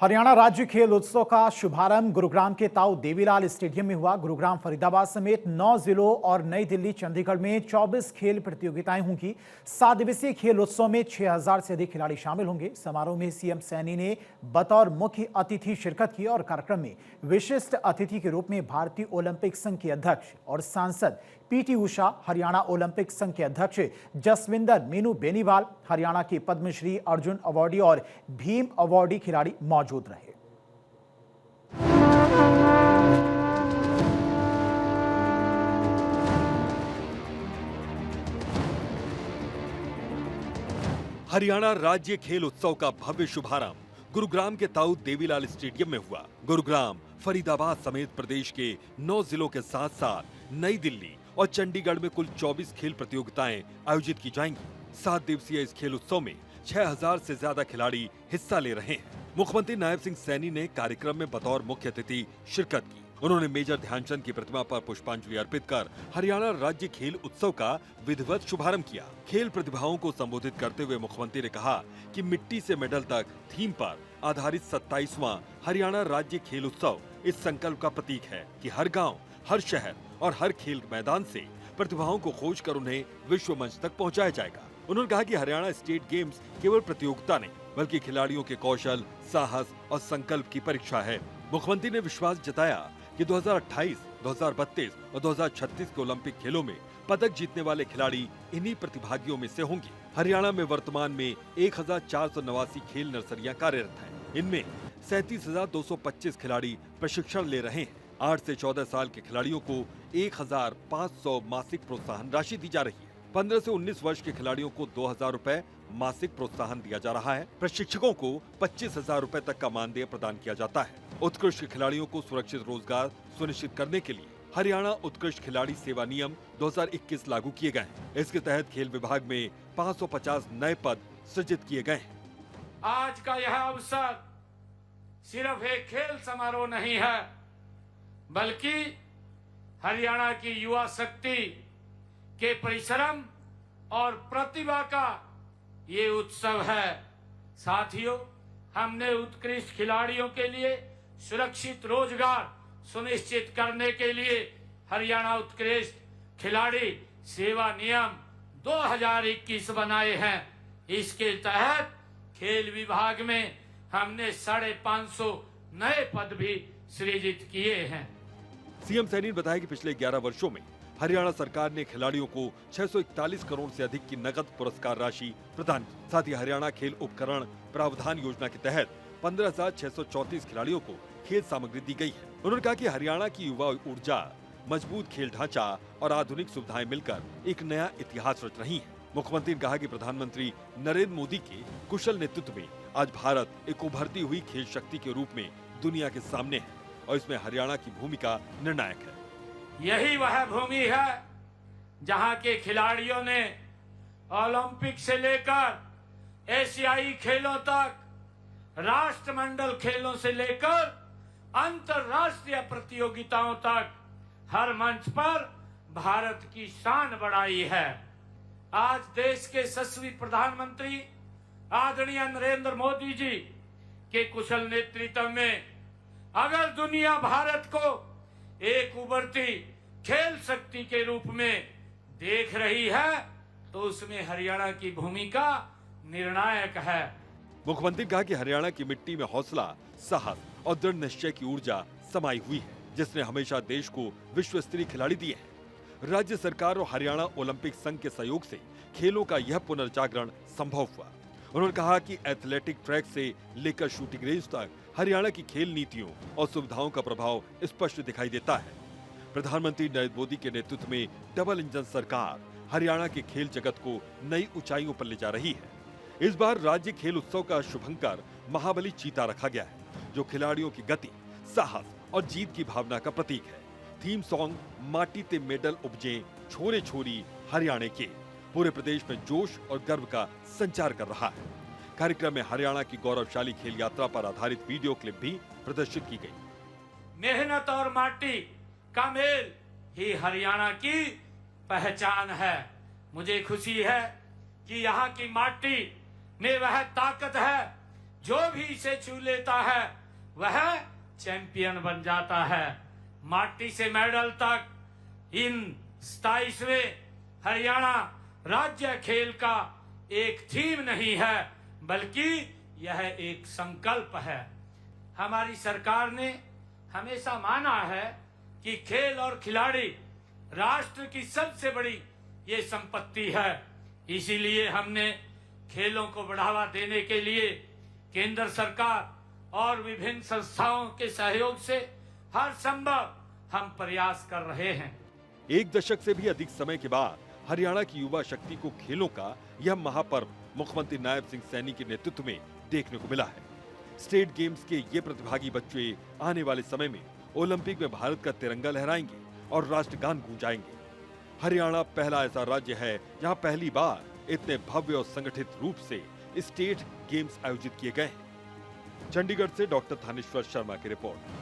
हरियाणा राज्य खेल उत्सव का शुभारंभ गुरुग्राम के ताऊ देवीलाल स्टेडियम में हुआ। गुरुग्राम, फरीदाबाद समेत 9 जिलों और नई दिल्ली, चंडीगढ़ में 24 खेल प्रतियोगिताएं होंगी। 7 दिवसीय खेल उत्सव में 6000 से अधिक खिलाड़ी शामिल होंगे। समारोह में सीएम सैनी ने बतौर मुख्य अतिथि शिरकत की और कार्यक्रम में विशिष्ट अतिथि के रूप में भारतीय ओलंपिक संघ के अध्यक्ष और सांसद पीटी उषा, हरियाणा ओलंपिक संघ के अध्यक्ष जसविंदर मीनू बेनीवाल, हरियाणा के पद्मश्री, अर्जुन अवार्डी और भीम अवार्डी खिलाड़ी मौजूद रहे। हरियाणा राज्य खेल उत्सव का भव्य शुभारंभ गुरुग्राम के ताऊ देवीलाल स्टेडियम में हुआ। गुरुग्राम, फरीदाबाद समेत प्रदेश के 9 जिलों के साथ साथ नई दिल्ली और चंडीगढ़ में कुल 24 खेल प्रतियोगिताएं आयोजित की जाएंगी। 7 दिवसीय इस खेल उत्सव में 6000 से ज्यादा खिलाड़ी हिस्सा ले रहे हैं। मुख्यमंत्री नायब सिंह सैनी ने कार्यक्रम में बतौर मुख्य अतिथि शिरकत की। उन्होंने मेजर ध्यानचंद की प्रतिमा पर पुष्पांजलि अर्पित कर हरियाणा राज्य खेल उत्सव का विधिवत शुभारंभ किया। खेल प्रतिभाओं को संबोधित करते हुए मुख्यमंत्री ने कहा कि मिट्टी से मेडल तक थीम पर आधारित 27वां हरियाणा राज्य खेल उत्सव इस संकल्प का प्रतीक है कि हर गांव, हर शहर और हर खेल मैदान से प्रतिभाओं को खोज कर उन्हें विश्व मंच तक पहुंचाया जाएगा। उन्होंने कहा कि हरियाणा स्टेट गेम्स केवल प्रतियोगिता नहीं बल्कि खिलाड़ियों के कौशल, साहस और संकल्प की परीक्षा है। मुख्यमंत्री ने विश्वास जताया कि 2028, 2032 और 2036 के ओलंपिक खेलों में पदक जीतने वाले खिलाड़ी इन्हीं प्रतिभागियों में से होंगे। हरियाणा में वर्तमान में 1489 खेल नर्सरियां कार्यरत हैं। इनमें 37,225 खिलाड़ी प्रशिक्षण ले रहे हैं। 8 से 14 साल के खिलाड़ियों को 1500 मासिक प्रोत्साहन राशि दी जा रही है। 15 से 19 वर्ष के खिलाड़ियों को 2000 रुपए मासिक प्रोत्साहन दिया जा रहा है। प्रशिक्षकों को 25,000 रुपए तक का मानदेय प्रदान किया जाता है। उत्कृष्ट खिलाड़ियों को सुरक्षित रोजगार सुनिश्चित करने के लिए हरियाणा उत्कृष्ट खिलाड़ी सेवा नियम 2021 लागू किए गए हैं। इसके तहत खेल विभाग में 550 नए पद सृजित किए गए हैं। आज का यह अवसर सिर्फ एक खेल समारोह नहीं है, बल्कि हरियाणा की युवा शक्ति के परिश्रम और प्रतिभा का ये उत्सव है। साथियों, हमने उत्कृष्ट खिलाड़ियों के लिए सुरक्षित रोजगार सुनिश्चित करने के लिए हरियाणा उत्कृष्ट खिलाड़ी सेवा नियम 2021 बनाए हैं। इसके तहत खेल विभाग में हमने 550 नए पद भी सृजित किए हैं। सीएम सैनी ने बताया कि पिछले 11 वर्षों में हरियाणा सरकार ने खिलाड़ियों को 641 करोड़ से अधिक की नकद पुरस्कार राशि प्रदान की। साथ ही हरियाणा खेल उपकरण प्रावधान योजना के तहत 15,634 खिलाड़ियों को खेल सामग्री दी गई है। उन्होंने कहा कि हरियाणा की युवा ऊर्जा, मजबूत खेल ढांचा और आधुनिक सुविधाएं मिलकर एक नया इतिहास रच रही हैं। मुख्यमंत्री ने कहा कि प्रधानमंत्री नरेंद्र मोदी के कुशल नेतृत्व में आज भारत एक उभरती हुई खेल शक्ति के रूप में दुनिया के सामने है और इसमें हरियाणा की भूमिका निर्णायक है। यही वह भूमि है जहां के खिलाड़ियों ने ओलंपिक से लेकर एशियाई खेलों तक, राष्ट्रमंडल खेलों से लेकर अंतर्राष्ट्रीय प्रतियोगिताओं तक हर मंच पर भारत की शान बढ़ाई है। आज देश के यशस्वी प्रधानमंत्री आदरणीय नरेंद्र मोदी जी के कुशल नेतृत्व में अगर दुनिया भारत को एक उभरती खेल शक्ति के रूप में देख रही है तो उसमें हरियाणा की भूमिका निर्णायक है। मुख्यमंत्री ने कहा कि हरियाणा की मिट्टी में हौसला, साहस और दृढ़ निश्चय की ऊर्जा समाई हुई है, जिसने हमेशा देश को विश्व स्तरीय खिलाड़ी दिए हैं। राज्य सरकार और हरियाणा ओलंपिक संघ के सहयोग से खेलों का यह पुनर्जागरण संभव हुआ। उन्होंने कहा कि एथलेटिक ट्रैक से लेकर शूटिंग रेंज तक हरियाणा की खेल नीतियों और सुविधाओं का प्रभाव स्पष्ट दिखाई देता है। प्रधानमंत्री नरेंद्र मोदी के नेतृत्व में डबल इंजन सरकार हरियाणा के खेल जगत को नई ऊंचाइयों पर ले जा रही है। इस बार राज्य खेल उत्सव का शुभंकर महाबली चीता रखा गया है, जो खिलाड़ियों की गति, साहस और जीत की भावना का प्रतीक है। थीम सॉन्ग माटी ते मेडल उपजे छोरे छोरी हरियाणा के पूरे प्रदेश में जोश और गर्व का संचार कर रहा है। कार्यक्रम में हरियाणा की गौरवशाली खेल यात्रा पर आधारित वीडियो क्लिप भी प्रदर्शित की गई। मेहनत और माटी का मेल ही हरियाणा की पहचान है। मुझे खुशी है कि यहाँ की माटी में वह ताकत है जो भी इसे छू लेता है वह चैंपियन बन जाता है। माटी से मेडल तक इन 27वें हरियाणा राज्य खेल का एक थीम नहीं है, बल्कि यह एक संकल्प है। हमारी सरकार ने हमेशा माना है कि खेल और खिलाड़ी राष्ट्र की सबसे बड़ी ये संपत्ति है। इसीलिए हमने खेलों को बढ़ावा देने के लिए केंद्र सरकार और विभिन्न संस्थाओं के सहयोग से हर संभव हम प्रयास कर रहे हैं। एक दशक से भी अधिक समय के बाद हरियाणा की युवा शक्ति को खेलों का यह महापर्व मुख्यमंत्री नायब सिंह सैनी के नेतृत्व में देखने को मिला है। स्टेट गेम्स के ये प्रतिभागी बच्चे आने वाले समय में ओलंपिक में भारत का तिरंगा लहराएंगे और राष्ट्रगान गूंजाएंगे। हरियाणा पहला ऐसा राज्य है जहां पहली बार इतने भव्य और संगठित रूप से स्टेट गेम्स आयोजित किए गए हैं। चंडीगढ़ से डॉक्टर थानेश्वर शर्मा की रिपोर्ट।